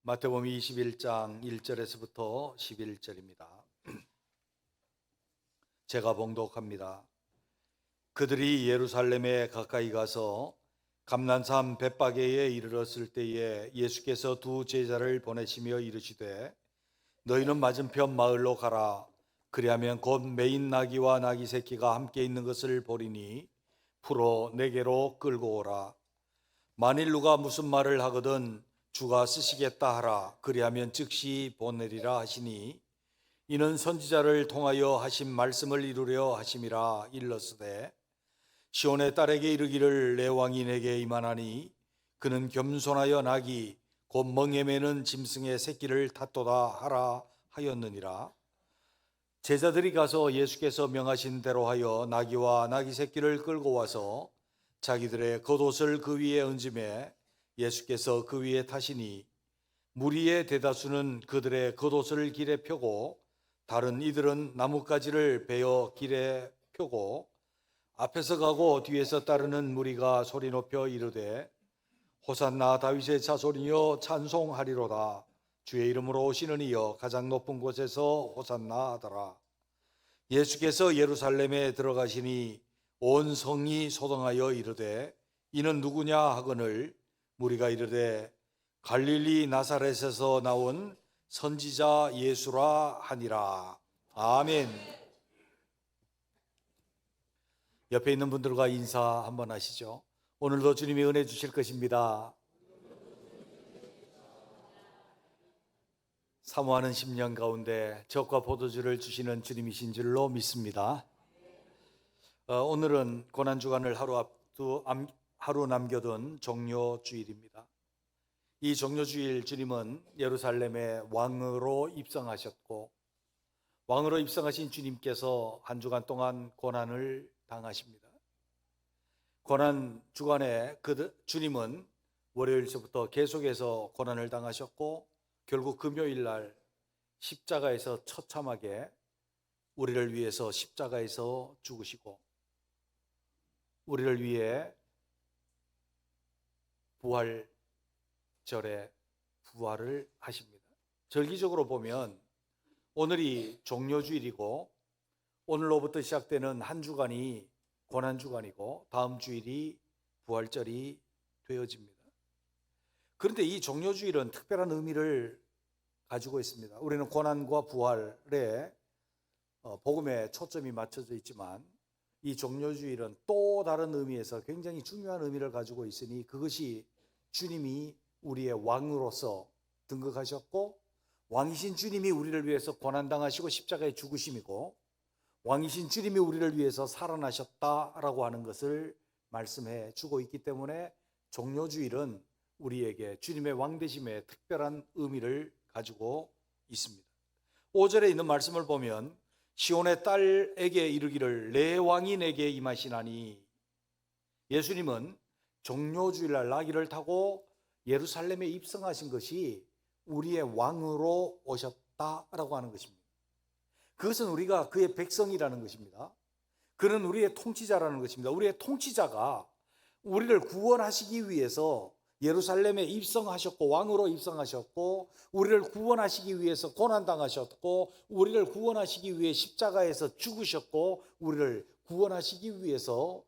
마태복음 21장 1절에서부터 11절입니다. 제가 봉독합니다. 그들이 예루살렘에 가까이 가서 감난산 벳바게에 이르렀을 때에 예수께서 두 제자를 보내시며 이르시되 너희는 맞은편 마을로 가라. 그리하면 곧 매인 나귀와 나귀 새끼가 함께 있는 것을 보리니 풀어 내게로 끌고 오라. 만일 누가 무슨 말을 하거든 주가 쓰시겠다 하라. 그리하면 즉시 보내리라 하시니 이는 선지자를 통하여 하신 말씀을 이루려 하심이라. 일렀으되 시온의 딸에게 이르기를 내 왕이 내게 임하나니 그는 겸손하여 나귀 곧 멍에 매는 짐승의 새끼를 탔도다 하라 하였느니라. 제자들이 가서 예수께서 명하신 대로 하여 나귀와 나귀 새끼를 끌고 와서 자기들의 겉옷을 그 위에 얹음에 예수께서 그 위에 타시니 무리의 대다수는 그들의 겉옷을 길에 펴고 다른 이들은 나뭇가지를 베어 길에 펴고 앞에서 가고 뒤에서 따르는 무리가 소리 높여 이르되 호산나 다윗의 자손이여 찬송하리로다. 주의 이름으로 오시는 이여 가장 높은 곳에서 호산나 하더라. 예수께서 예루살렘에 들어가시니 온 성이 소동하여 이르되 이는 누구냐 하거늘 무리가 이르되 갈릴리 나사렛에서 나온 선지자 예수라 하니라. 아멘. 옆에 있는 분들과 인사 한번 하시죠. 오늘도 주님이 은혜 주실 것입니다. 사모하는 심령 가운데 젖과 포도주를 주시는 주님이신 줄로 믿습니다. 오늘은 고난주간을 하루 남겨둔 종료주일입니다. 이 종료주일 주님은 예루살렘에 왕으로 입성하셨고 왕으로 입성하신 주님께서 한 주간 동안 고난을 당하십니다. 고난주간에 주님은 월요일서부터 계속해서 고난을 당하셨고 결국 금요일 날 십자가에서 처참하게 우리를 위해서 십자가에서 죽으시고 우리를 위해 부활절에 부활을 하십니다. 절기적으로 보면 오늘이 종료주일이고 오늘로부터 시작되는 한 주간이 고난주간이고 다음 주일이 부활절이 되어집니다. 그런데 이 종료주일은 특별한 의미를 가지고 있습니다. 우리는 고난과 부활에 복음에 초점이 맞춰져 있지만 이 종료주일은 또 다른 의미에서 굉장히 중요한 의미를 가지고 있으니 그것이 주님이 우리의 왕으로서 등극하셨고 왕이신 주님이 우리를 위해서 고난당하시고 십자가에 죽으심이고 왕이신 주님이 우리를 위해서 살아나셨다라고 하는 것을 말씀해 주고 있기 때문에 종료주일은 우리에게 주님의 왕되심에 특별한 의미를 가지고 있습니다. 5절에 있는 말씀을 보면 시온의 딸에게 이르기를 내 왕이 내게 임하시나니 예수님은 종료주일날 나귀를 타고 예루살렘에 입성하신 것이 우리의 왕으로 오셨다라고 하는 것입니다. 그것은 우리가 그의 백성이라는 것입니다. 그는 우리의 통치자라는 것입니다. 우리의 통치자가 우리를 구원하시기 위해서 예루살렘에 입성하셨고 왕으로 입성하셨고 우리를 구원하시기 위해서 고난당하셨고 우리를 구원하시기 위해 십자가에서 죽으셨고 우리를 구원하시기 위해서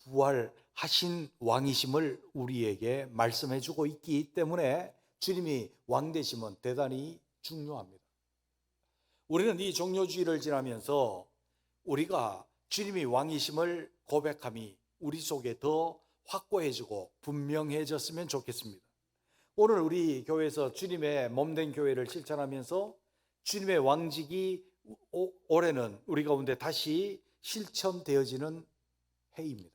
부활하신 왕이심을 우리에게 말씀해 주고 있기 때문에 주님이 왕되심은 대단히 중요합니다. 우리는 이 종료주일을 지나면서 우리가 주님이 왕이심을 고백함이 우리 속에 더 확고해지고 분명해졌으면 좋겠습니다. 오늘 우리 교회에서 주님의 몸된 교회를 실천하면서 주님의 왕직이 올해는 우리 가운데 다시 실천되어지는 해입니다.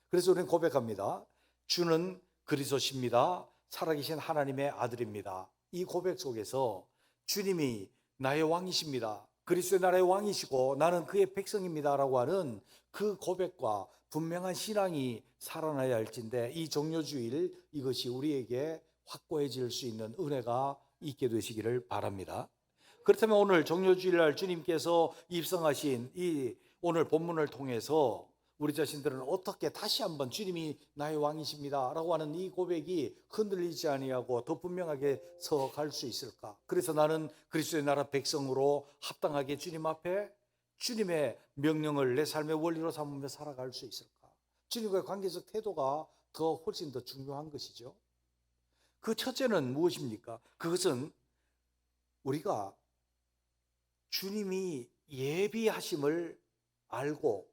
그래서 우리는 고백합니다. 주는 그리스도십니다. 살아계신 하나님의 아들입니다. 이 고백 속에서 주님이 나의 왕이십니다. 그리스도의 나라의 왕이시고 나는 그의 백성입니다 라고 하는 그 고백과 분명한 신앙이 살아나야 할진데 이 종료주일 이것이 우리에게 확고해질 수 있는 은혜가 있게 되시기를 바랍니다. 그렇다면 오늘 종료주일 날 주님께서 입성하신 이 오늘 본문을 통해서 우리 자신들은 어떻게 다시 한번 주님이 나의 왕이십니다 라고 하는 이 고백이 흔들리지 아니하고 더 분명하게 서 갈 수 있을까? 그래서 나는 그리스도의 나라 백성으로 합당하게 주님 앞에 주님의 명령을 내 삶의 원리로 삼으며 살아갈 수 있을까? 주님과의 관계적 태도가 훨씬 더 중요한 것이죠. 그 첫째는 무엇입니까? 그것은 우리가 주님이 예비하심을 알고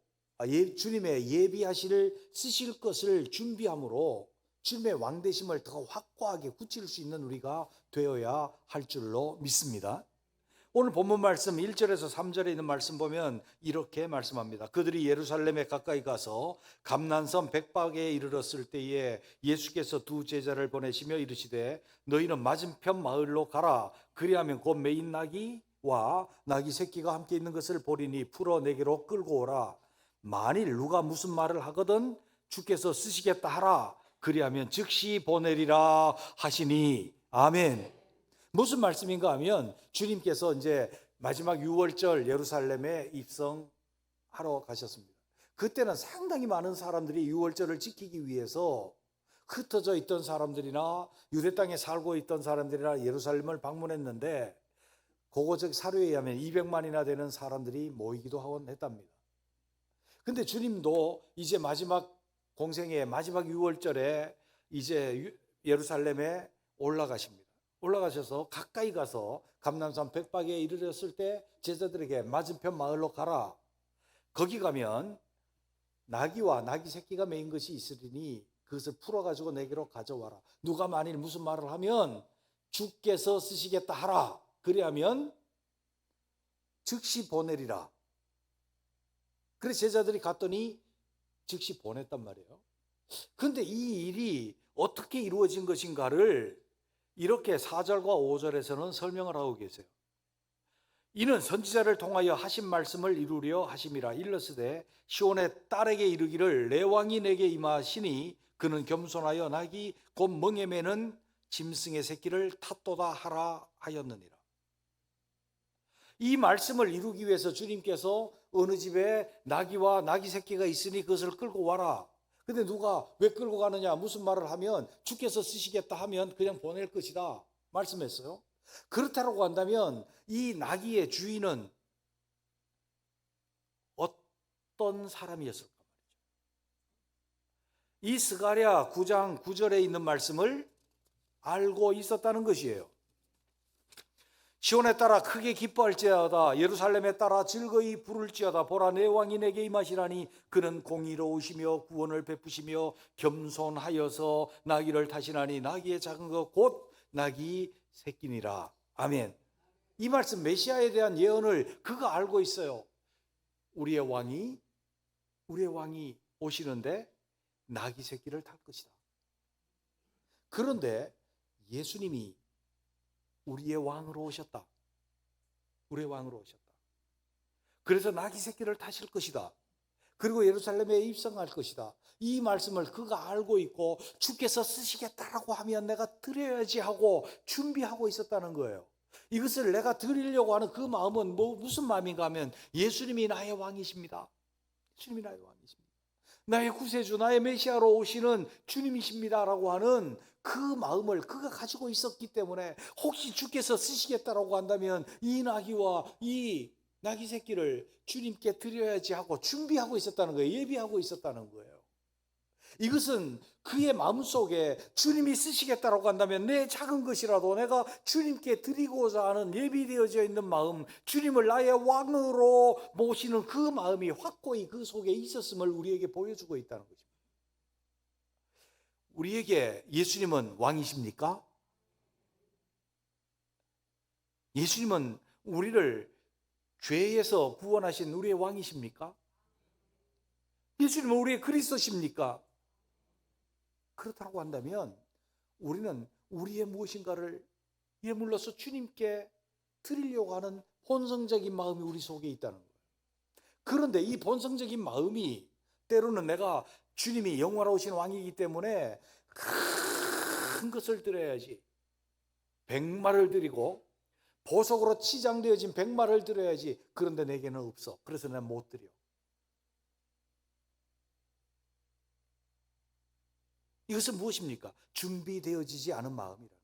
주님의 예비하실 쓰실 것을 준비함으로 주님의 왕되심을 더 확고하게 굳힐 수 있는 우리가 되어야 할 줄로 믿습니다. 오늘 본문 말씀 1절에서 3절에 있는 말씀 보면 이렇게 말씀합니다. 그들이 예루살렘에 가까이 가서 감난선 백박에 이르렀을 때에 예수께서 두 제자를 보내시며 이르시되 너희는 맞은편 마을로 가라. 그리하면 곧 매인 나귀와 나귀 새끼가 함께 있는 것을 보리니 풀어 내게로 끌고 오라. 만일 누가 무슨 말을 하거든 주께서 쓰시겠다 하라. 그리하면 즉시 보내리라 하시니. 아멘. 무슨 말씀인가 하면 주님께서 이제 마지막 6월절 예루살렘에 입성하러 가셨습니다. 그때는 상당히 많은 사람들이 6월절을 지키기 위해서 흩어져 있던 사람들이나 유대 땅에 살고 있던 사람들이나 예루살렘을 방문했는데 고고적 사료에 의하면 200만이나 되는 사람들이 모이기도 하곤 했답니다. 근데 주님도 이제 마지막 공생의 마지막 6월절에 이제 예루살렘에 올라가십니다. 올라가셔서 가까이 가서 감난산 백박에 이르렀을 때 제자들에게 맞은편 마을로 가라. 거기 가면 나귀와 나귀 새끼가 메인 것이 있으리니 그것을 풀어가지고 내게로 가져와라. 누가 만일 무슨 말을 하면 주께서 쓰시겠다 하라. 그리하면 즉시 보내리라. 그래서 제자들이 갔더니 즉시 보냈단 말이에요. 그런데 이 일이 어떻게 이루어진 것인가를 이렇게 4절과 5절에서는 설명을 하고 계세요. 이는 선지자를 통하여 하신 말씀을 이루려 하심이라. 일러스되 시온의 딸에게 이르기를 내 왕이 내게 임하시니 그는 겸손하여 나귀 곧 멍에 매는 짐승의 새끼를 탓도다 하라 하였느니라. 이 말씀을 이루기 위해서 주님께서 어느 집에 나귀와 나귀 새끼가 있으니 그것을 끌고 와라. 근데 누가 왜 끌고 가느냐 무슨 말을 하면 주께서 쓰시겠다 하면 그냥 보낼 것이다 말씀했어요. 그렇다고 한다면 이 나귀의 주인은 어떤 사람이었을까 말이죠. 이 스가랴 9장 9절에 있는 말씀을 알고 있었다는 것이에요. 시온에 따라 크게 기뻐할지어다 예루살렘에 따라 즐거이 부를지어다 보라 내 왕이 내게 임하시라니 그는 공의로우시며 구원을 베푸시며 겸손하여서 나귀를 타시나니 나귀의 작은 것 곧 나귀 새끼니라. 아멘. 이 말씀 메시아에 대한 예언을 그가 알고 있어요. 우리의 왕이 오시는데 나귀 새끼를 탈 것이다. 그런데 예수님이 우리의 왕으로 오셨다. 우리의 왕으로 오셨다. 그래서 나귀 새끼를 타실 것이다. 그리고 예루살렘에 입성할 것이다. 이 말씀을 그가 알고 있고 주께서 쓰시겠다라고 하면 내가 드려야지 하고 준비하고 있었다는 거예요. 이것을 내가 드리려고 하는 그 마음은 무슨 마음인가 하면 예수님이 나의 왕이십니다. 주님이 나의 왕이십니다. 나의 구세주, 나의 메시아로 오시는 주님이십니다라고 하는 그 마음을 그가 가지고 있었기 때문에 혹시 주께서 쓰시겠다라고 한다면 이 나귀와 이 나귀 새끼를 주님께 드려야지 하고 준비하고 있었다는 거예요. 예비하고 있었다는 거예요. 이것은 그의 마음속에 주님이 쓰시겠다라고 한다면 내 작은 것이라도 내가 주님께 드리고자 하는 예비되어져 있는 마음, 주님을 나의 왕으로 모시는 그 마음이 확고히 그 속에 있었음을 우리에게 보여주고 있다는 거죠. 우리에게 예수님은 왕이십니까? 예수님은 우리를 죄에서 구원하신 우리의 왕이십니까? 예수님은 우리의 그리스도십니까? 그렇다고 한다면 우리는 우리의 무엇인가를 예물로서 주님께 드리려고 하는 본성적인 마음이 우리 속에 있다는 거예요. 그런데 이 본성적인 마음이 때로는 내가 주님이 영원하신 왕이기 때문에 큰 것을 드려야지, 백마를 드리고 보석으로 치장되어진 백마를 드려야지. 그런데 내게는 없어. 그래서 내가 못 드려. 이것은 무엇입니까? 준비되어지지 않은 마음이라는 거예요.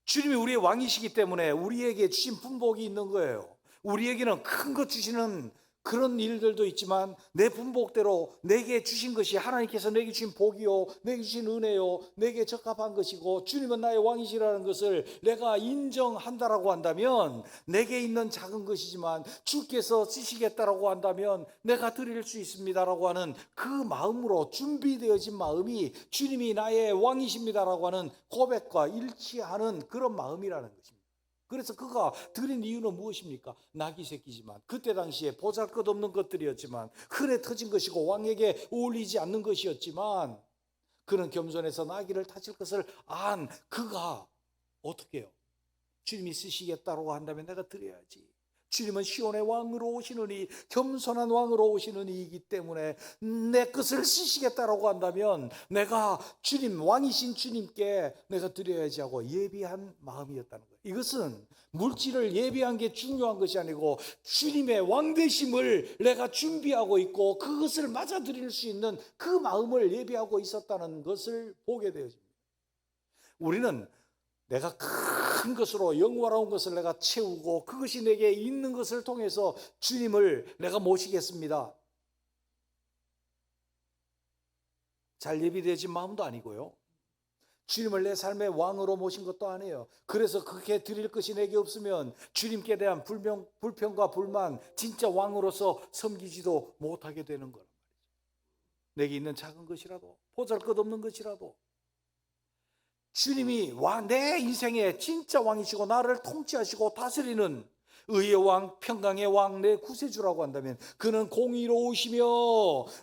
주님이 우리의 왕이시기 때문에 우리에게 주신 분복이 있는 거예요. 우리에게는 큰 것 주시는 그런 일들도 있지만 내 분복대로 내게 주신 것이 하나님께서 내게 주신 복이요, 내게 주신 은혜요, 내게 적합한 것이고 주님은 나의 왕이시라는 것을 내가 인정한다라고 한다면 내게 있는 작은 것이지만 주께서 쓰시겠다라고 한다면 내가 드릴 수 있습니다라고 하는 그 마음으로 준비되어진 마음이 주님이 나의 왕이십니다라고 하는 고백과 일치하는 그런 마음이라는 것입니다. 그래서 그가 드린 이유는 무엇입니까? 낙이 새끼지만 그때 당시에 보잘것없는 것들이었지만 흔해 터진 것이고 왕에게 어울리지 않는 것이었지만 그는 겸손해서 나귀를 타실 것을 안 그가 어떻게 해요? 주님이 쓰시겠다고 한다면 내가 드려야지. 주님은 시온의 왕으로 오시느니 겸손한 왕으로 오시는 이이기 때문에 내 것을 쓰시겠다고 한다면 내가 주님 왕이신 주님께 내가 드려야지 하고 예비한 마음이었다는 거예요. 이것은 물질을 예비한 게 중요한 것이 아니고 주님의 왕되심을 내가 준비하고 있고 그것을 맞아들일 수 있는 그 마음을 예비하고 있었다는 것을 보게 되어집니다. 우리는 내가 큰 것으로 영화로운 것을 내가 채우고 그것이 내게 있는 것을 통해서 주님을 내가 모시겠습니다. 잘 예비되어진 마음도 아니고요. 주님을 내 삶의 왕으로 모신 것도 아니에요. 그래서 그렇게 드릴 것이 내게 없으면 주님께 대한 불평과 불만, 진짜 왕으로서 섬기지도 못하게 되는 거란 말이죠. 내게 있는 작은 것이라도, 보잘것없는 것이라도 주님이 내 인생의 진짜 왕이시고 나를 통치하시고 다스리는 의의 왕, 평강의 왕, 내 구세주라고 한다면 그는 공의로우시며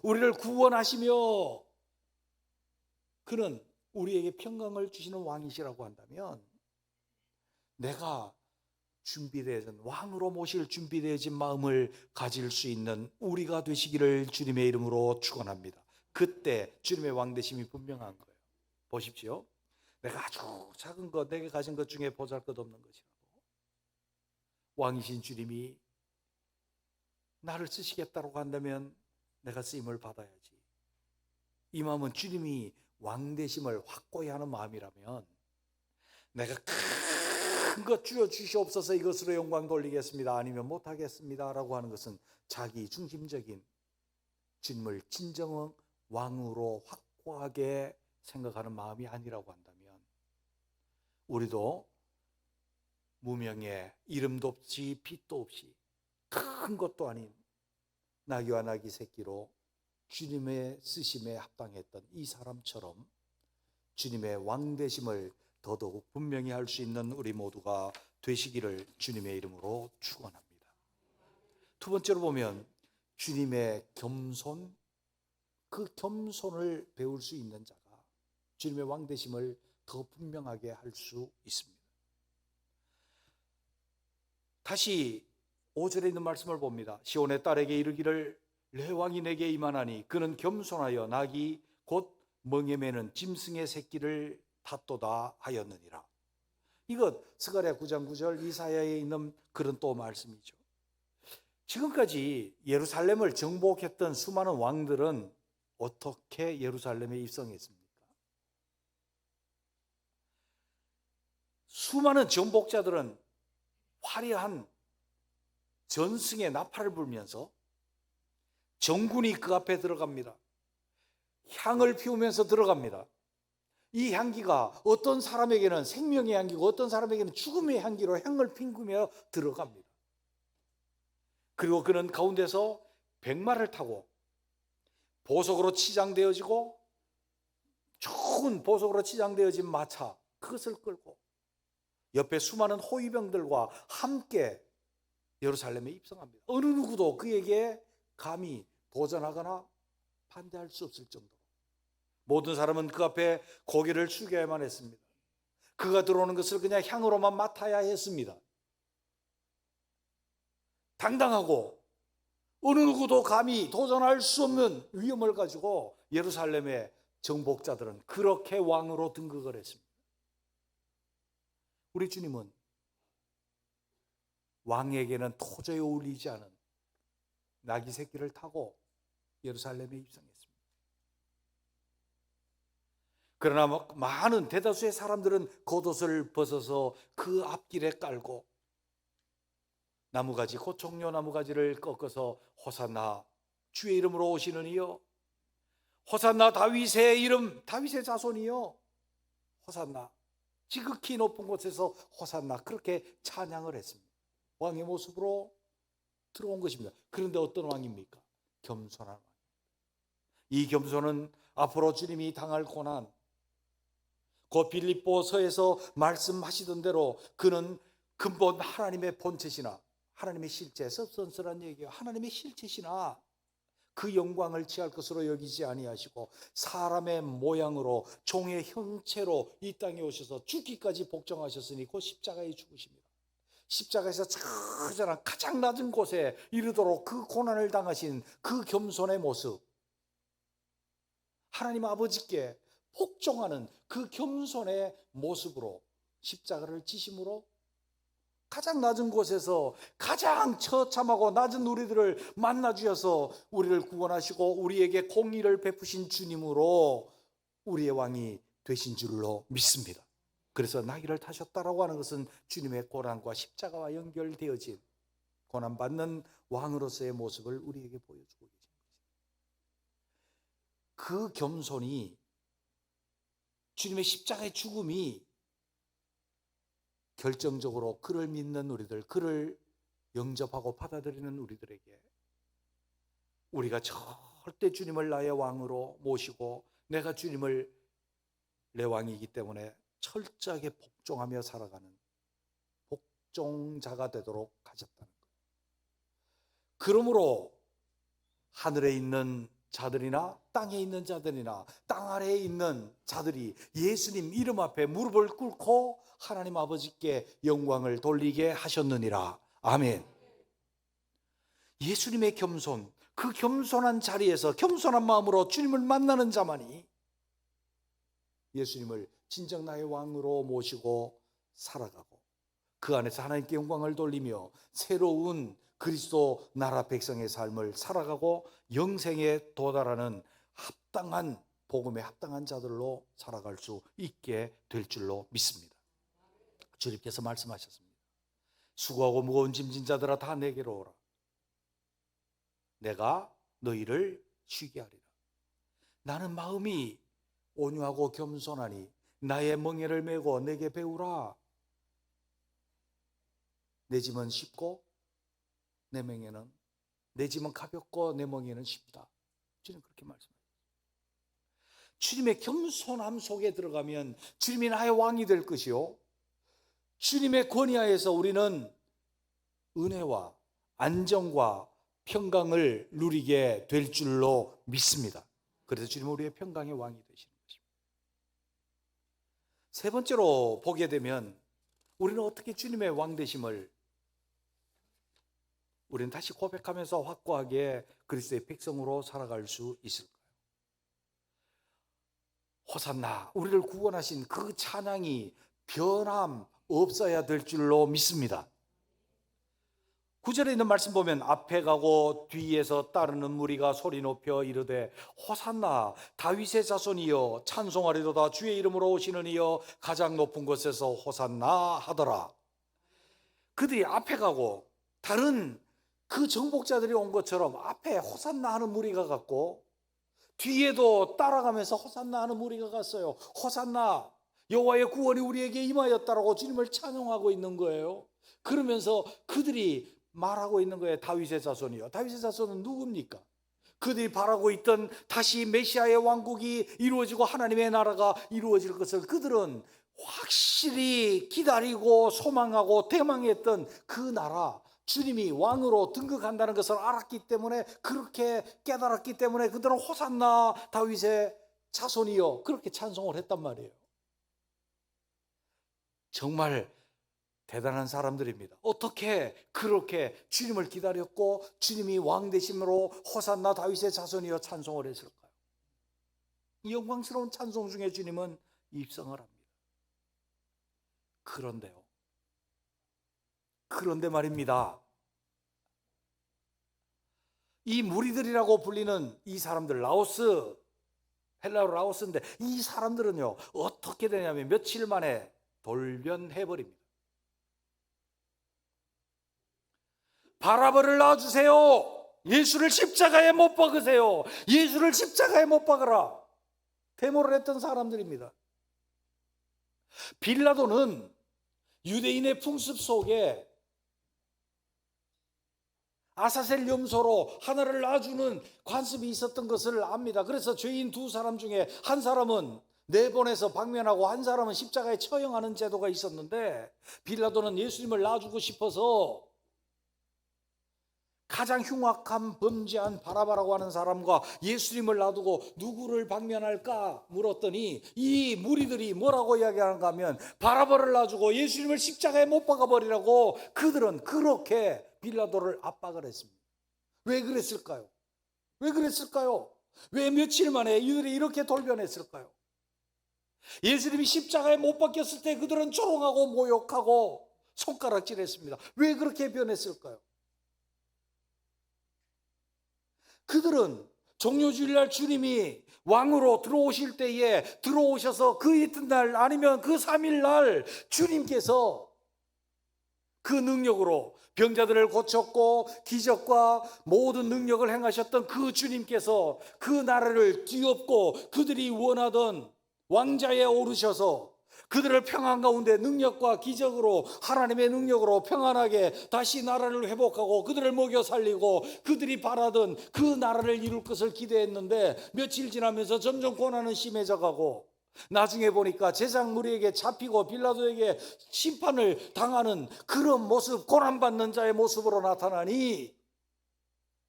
우리를 구원하시며 그는 우리에게 평강을 주시는 왕이시라고 한다면 내가 준비되어진 왕으로 모실 준비되어진 마음을 가질 수 있는 우리가 되시기를 주님의 이름으로 축원합니다. 그때 주님의 왕되심이 분명한 거예요. 보십시오. 내가 아주 작은 것, 내게 가진 것 중에 보잘것없는 것이라도 왕이신 주님이 나를 쓰시겠다고 한다면 내가 쓰임을 받아야지. 이 마음은 주님이 왕되심을 확고히 하는 마음이라면 내가 큰 것 주어 주시옵소서 이것으로 영광 돌리겠습니다 아니면 못하겠습니다 라고 하는 것은 자기 중심적인 주님을 진정한 왕으로 확고하게 생각하는 마음이 아니라고 한다면 우리도 무명의 이름도 없이 빛도 없이 큰 것도 아닌 나귀와 나귀 새끼로 주님의 쓰심에 합당했던 이 사람처럼 주님의 왕되심을 더더욱 분명히 할 수 있는 우리 모두가 되시기를 주님의 이름으로 축원합니다. 두 번째로 보면 주님의 겸손, 그 겸손을 배울 수 있는 자가 주님의 왕되심을 더 분명하게 할 수 있습니다. 다시 5절에 있는 말씀을 봅니다. 시온의 딸에게 이르기를 내 왕이 내게 임하나니 그는 겸손하여 낙이 곧 멍에 매는 짐승의 새끼를 탔도다 하였느니라. 이것 스가랴 9장 9절 이사야에 있는 그런 또 말씀이죠. 지금까지 예루살렘을 정복했던 수많은 왕들은 어떻게 예루살렘에 입성했습니까? 수많은 정복자들은 화려한 전승의 나팔을 불면서 정군이 그 앞에 들어갑니다. 향을 피우면서 들어갑니다. 이 향기가 어떤 사람에게는 생명의 향기고 어떤 사람에게는 죽음의 향기로 향을 피우며 들어갑니다. 그리고 그는 가운데서 백마를 타고 보석으로 치장되어지고 좋은 보석으로 치장되어진 마차 그것을 끌고 옆에 수많은 호위병들과 함께 예루살렘에 입성합니다. 어느 누구도 그에게 감히 도전하거나 반대할 수 없을 정도로 모든 사람은 그 앞에 고개를 숙여야만 했습니다. 그가 들어오는 것을 그냥 향으로만 맡아야 했습니다. 당당하고 어느 누구도 감히 도전할 수 없는 위험을 가지고 예루살렘의 정복자들은 그렇게 왕으로 등극을 했습니다. 우리 주님은 왕에게는 도저히 어울리지 않은 나귀 새끼를 타고 예루살렘에 입성했습니다. 그러나 많은 대다수의 사람들은 겉옷을 벗어서 그 앞길에 깔고 나무가지, 고총료 나무가지를 꺾어서 호산나 주의 이름으로 오시는 이여, 호산나 다윗의 이름, 다윗의 자손이여, 호산나, 지극히 높은 곳에서 호산나, 그렇게 찬양을 했습니다. 왕의 모습으로 들어온 것입니다. 그런데 어떤 왕입니까? 겸손한 왕. 이 겸손은 앞으로 주님이 당할 고난, 그 빌립보서에서 말씀하시던 대로 그는 근본 하나님의 본체시나 하나님의 실체, substance란 얘기예요. 하나님의 실체시나 그 영광을 취할 것으로 여기지 아니하시고 사람의 모양으로 종의 형체로 이 땅에 오셔서 죽기까지 복종하셨으니 그 십자가에 죽으십니다. 십자가에서 처절한 가장 낮은 곳에 이르도록 그 고난을 당하신 그 겸손의 모습, 하나님 아버지께 복종하는 그 겸손의 모습으로 십자가를 지심으로 가장 낮은 곳에서 가장 처참하고 낮은 우리들을 만나주셔서 우리를 구원하시고 우리에게 공의를 베푸신 주님으로 우리의 왕이 되신 줄로 믿습니다. 그래서 나귀를 타셨다라고 하는 것은 주님의 고난과 십자가와 연결되어진 고난받는 왕으로서의 모습을 우리에게 보여주고 계신 것입니다. 그 겸손이, 주님의 십자가의 죽음이 결정적으로 그를 믿는 우리들, 그를 영접하고 받아들이는 우리들에게 우리가 절대 주님을 나의 왕으로 모시고 내가 주님을 내 왕이기 때문에 철저하게 복종하며 살아가는 복종자가 되도록 하셨다는 것. 그러므로 하늘에 있는 자들이나 땅에 있는 자들이나 땅 아래에 있는 자들이 예수님 이름 앞에 무릎을 꿇고 하나님 아버지께 영광을 돌리게 하셨느니라. 아멘. 예수님의 겸손, 그 겸손한 자리에서 겸손한 마음으로 주님을 만나는 자만이 예수님을 진정 나의 왕으로 모시고 살아가고 그 안에서 하나님께 영광을 돌리며 새로운 그리스도 나라 백성의 삶을 살아가고 영생에 도달하는 합당한 복음에 합당한 자들로 살아갈 수 있게 될 줄로 믿습니다. 주님께서 말씀하셨습니다. 수고하고 무거운 짐진 자들아 다 내게로 오라. 내가 너희를 쉬게 하리라. 나는 마음이 온유하고 겸손하니 나의 멍에를 메고 내게 배우라. 내 짐은 쉽고 내 멍에는, 내 짐은 가볍고 내 멍에는 쉽다. 주님 그렇게 말씀하셨습니다. 주님의 겸손함 속에 들어가면 주님이 나의 왕이 될 것이요, 주님의 권위하에서 우리는 은혜와 안정과 평강을 누리게 될 줄로 믿습니다. 그래서 주님은 우리의 평강의 왕이 되시는 것입니다. 세 번째로 보게 되면 우리는 어떻게 주님의 왕 되심을 우리는 다시 고백하면서 확고하게 그리스도의 백성으로 살아갈 수 있을까요? 호산나, 우리를 구원하신 그 찬양이 변함 없어야 될 줄로 믿습니다. 9절에 있는 말씀 보면 앞에 가고 뒤에서 따르는 무리가 소리 높여 이르되 호산나 다윗의 자손이여 찬송하리로다. 주의 이름으로 오시는 이여 가장 높은 곳에서 호산나 하더라. 그들이 앞에 가고 다른 그 정복자들이 온 것처럼 앞에 호산나 하는 무리가 갔고 뒤에도 따라가면서 호산나 하는 무리가 갔어요. 호산나, 여호와의 구원이 우리에게 임하였다라고 주님을 찬양하고 있는 거예요. 그러면서 그들이 말하고 있는 거예요. 다윗의 자손이요. 다윗의 자손은 누굽니까? 그들이 바라고 있던 다시 메시아의 왕국이 이루어지고 하나님의 나라가 이루어질 것을 그들은 확실히 기다리고 소망하고 대망했던 그 나라, 주님이 왕으로 등극한다는 것을 알았기 때문에, 그렇게 깨달았기 때문에 그들은 호산나 다윗의 자손이요 그렇게 찬송을 했단 말이에요. 정말 대단한 사람들입니다. 어떻게 그렇게 주님을 기다렸고 주님이 왕 되심으로 호산나 다윗의 자손이여 찬송을 했을까요? 이 영광스러운 찬송 중에 주님은 입성을 합니다. 그런데 말입니다, 이 무리들이라고 불리는 이 사람들, 라오스 헬라어 라오스인데 이 사람들은요 어떻게 되냐면 며칠 만에 돌변해버립니다. 바라바를 놔주세요. 예수를 십자가에 못 박으세요. 예수를 십자가에 못 박으라. 데모를 했던 사람들입니다. 빌라도는 유대인의 풍습 속에 아사셀 염소로 하나를 놔주는 관습이 있었던 것을 압니다. 그래서 죄인 두 사람 중에 한 사람은 내보내서 방면하고 한 사람은 십자가에 처형하는 제도가 있었는데, 빌라도는 예수님을 놔주고 싶어서 가장 흉악한 범죄한 바라바라고 하는 사람과 예수님을 놔두고 누구를 방면할까 물었더니 이 무리들이 뭐라고 이야기하는가 하면 바라바를 놔주고 예수님을 십자가에 못 박아버리라고 그들은 그렇게 빌라도를 압박을 했습니다. 왜 그랬을까요? 왜 그랬을까요? 왜 며칠 만에 이들이 이렇게 돌변했을까요? 예수님이 십자가에 못 박혔을 때 그들은 조롱하고 모욕하고 손가락질했습니다. 왜 그렇게 변했을까요? 그들은 종료주일날 주님이 왕으로 들어오실 때에 들어오셔서 그 이튿날 아니면 그 3일날 주님께서 그 능력으로 병자들을 고쳤고 기적과 모든 능력을 행하셨던 그 주님께서 그 나라를 뒤엎고 그들이 원하던 왕자에 오르셔서 그들을 평안 가운데 능력과 기적으로 하나님의 능력으로 평안하게 다시 나라를 회복하고 그들을 먹여 살리고 그들이 바라던 그 나라를 이룰 것을 기대했는데 며칠 지나면서 점점 고난은 심해져 가고 나중에 보니까 제장 무리에게 잡히고 빌라도에게 심판을 당하는 그런 모습, 고난받는 자의 모습으로 나타나니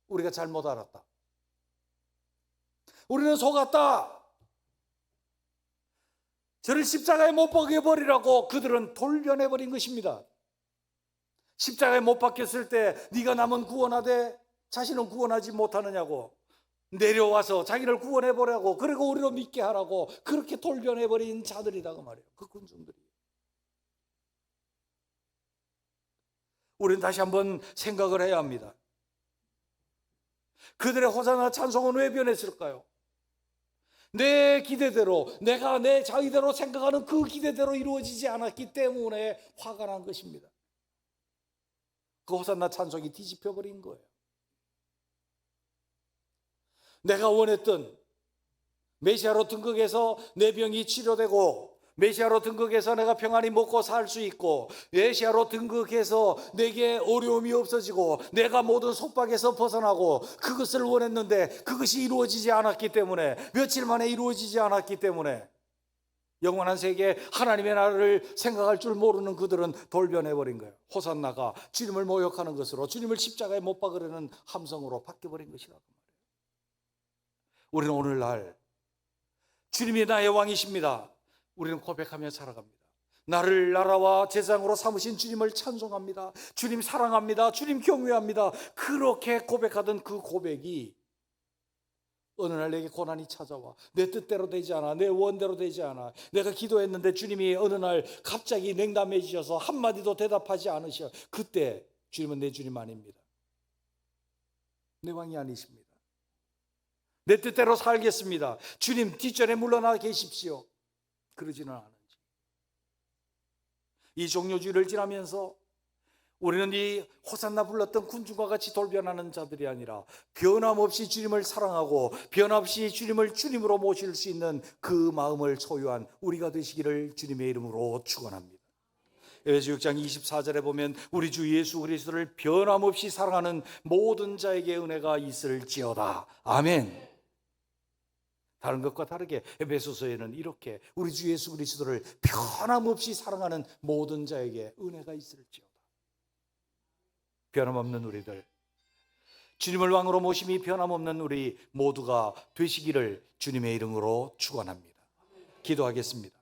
우리가 잘못 알았다. 우리는 속았다. 저를 십자가에 못 박여버리라고 그들은 돌변해버린 것입니다. 십자가에 못 박혔을 때 네가 남은 구원하되 자신은 구원하지 못하느냐고 내려와서 자기를 구원해보라고, 그리고 우리로 믿게 하라고 그렇게 돌변해버린 자들이다 그 말이에요. 그 군중들이. 우리는 다시 한번 생각을 해야 합니다. 그들의 호산나 찬송은 왜 변했을까요? 내 기대대로, 내가 내 자의대로 생각하는 그 기대대로 이루어지지 않았기 때문에 화가 난 것입니다. 그 호산나 찬송이 뒤집혀버린 거예요. 내가 원했던 메시아로 등극해서 내 병이 치료되고, 메시아로 등극해서 내가 평안히 먹고 살 수 있고, 메시아로 등극해서 내게 어려움이 없어지고 내가 모든 속박에서 벗어나고, 그것을 원했는데 그것이 이루어지지 않았기 때문에, 며칠 만에 이루어지지 않았기 때문에 영원한 세계 하나님의 나라를 생각할 줄 모르는 그들은 돌변해버린 거예요. 호산나가 주님을 모욕하는 것으로, 주님을 십자가에 못 박으려는 함성으로 바뀌어버린 것이라고 말해요. 우리는 오늘날 주님이 나의 왕이십니다. 우리는 고백하며 살아갑니다. 나를 나라와 제장으로 삼으신 주님을 찬송합니다. 주님 사랑합니다. 주님 경외합니다. 그렇게 고백하던 그 고백이 어느 날 내게 고난이 찾아와 내 뜻대로 되지 않아, 내 원대로 되지 않아. 내가 기도했는데 주님이 어느 날 갑자기 냉담해지셔서 한마디도 대답하지 않으셔. 그때 주님은 내 주님 아닙니다. 내 왕이 아니십니다. 내 뜻대로 살겠습니다. 주님 뒷전에 물러나 계십시오. 그러지는 않은지. 이 종료주의를 지나면서 우리는 이 호산나 불렀던 군중과 같이 돌변하는 자들이 아니라 변함없이 주님을 사랑하고 변함없이 주님을 주님으로 모실 수 있는 그 마음을 소유한 우리가 되시기를 주님의 이름으로 축원합니다. 에베소 6장 24절에 보면 우리 주 예수 그리스도를 변함없이 사랑하는 모든 자에게 은혜가 있을지어다. 아멘. 다른 것과 다르게 에베소서에는 이렇게 우리 주 예수 그리스도를 변함없이 사랑하는 모든 자에게 은혜가 있을지어다. 변함없는 우리들, 주님을 왕으로 모심이 변함없는 우리 모두가 되시기를 주님의 이름으로 축원합니다. 기도하겠습니다.